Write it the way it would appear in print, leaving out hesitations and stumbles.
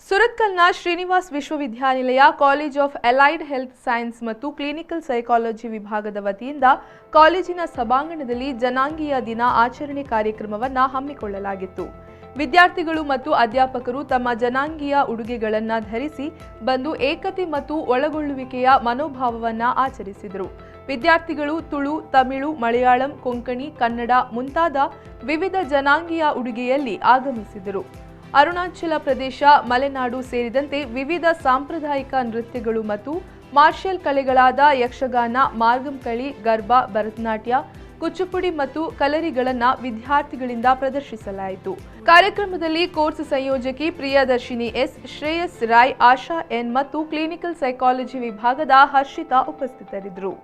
ಸುರತ್ಕಲ್ನ ಶ್ರೀನಿವಾಸ್ ವಿಶ್ವವಿದ್ಯಾನಿಲಯ college of allied health science ಮತ್ತು clinical psychology ವಿಭಾಗದ ವತಿಯಿಂದ ಕಾಲೇಜಿನ ಸಭಾಂಗಣದಲ್ಲಿ ಜನಾಂಗೀಯ ದಿನ ಆಚರಣೆ ಕಾರ್ಯಕ್ರಮವನ್ನು ಹಮ್ಮಿಕೊಳ್ಳಲಾಗಿತ್ತು. ವಿದ್ಯಾರ್ಥಿಗಳು ಮತ್ತು ಅಧ್ಯಾಪಕರು ತಮ್ಮ ಜನಾಂಗೀಯ ಉಡುಗೆಗಳನ್ನು ಧರಿಸಿ ಬಂದು ಏಕತೆ ಮತ್ತು ಒಳಗೊಳ್ಳುವಿಕೆಯ ಮನೋಭಾವವನ್ನು ಆಚರಿಸಿದರು. ವಿದ್ಯಾರ್ಥಿಗಳು ತುಳು, ತಮಿಳು, ಮಲಯಾಳಂ, ಕೊಂಕಣಿ, ಕನ್ನಡ ಮುಂತಾದ ವಿವಿಧ ಜನಾಂಗೀಯ ಉಡುಗೆಯಲ್ಲಿ ಆಗಮಿಸಿದರು. ಅರುಣಾಚಲ ಪ್ರದೇಶ, ಮಲೆನಾಡು ಸೇರಿದಂತೆ ವಿವಿಧ ಸಾಂಪ್ರದಾಯಿಕ ನೃತ್ಯಗಳು ಮತ್ತು ಮಾರ್ಷಲ್ ಕಲೆಗಳಾದ ಯಕ್ಷಗಾನ, ಮಾರ್ಗಂಕಳಿ, ಗರ್ಭಾ, ಭರತನಾಟ್ಯ, ಕುಚ್ಚುಪುಡಿ ಮತ್ತು ಕಲರಿಗಳನ್ನು ವಿದ್ಯಾರ್ಥಿಗಳಿಂದ ಪ್ರದರ್ಶಿಸಲಾಯಿತು. ಕಾರ್ಯಕ್ರಮದಲ್ಲಿ ಕೋರ್ಸ್ ಸಂಯೋಜಕಿ ಪ್ರಿಯದರ್ಶಿನಿ ಎಸ್, ಶ್ರೇಯಸ್ ರಾಯ್, ಆಶಾ ಎನ್ ಮತ್ತು ಕ್ಲಿನಿಕಲ್ ಸೈಕಾಲಜಿ ವಿಭಾಗದ ಹರ್ಷಿತಾ ಉಪಸ್ಥಿತರಿದ್ದರು.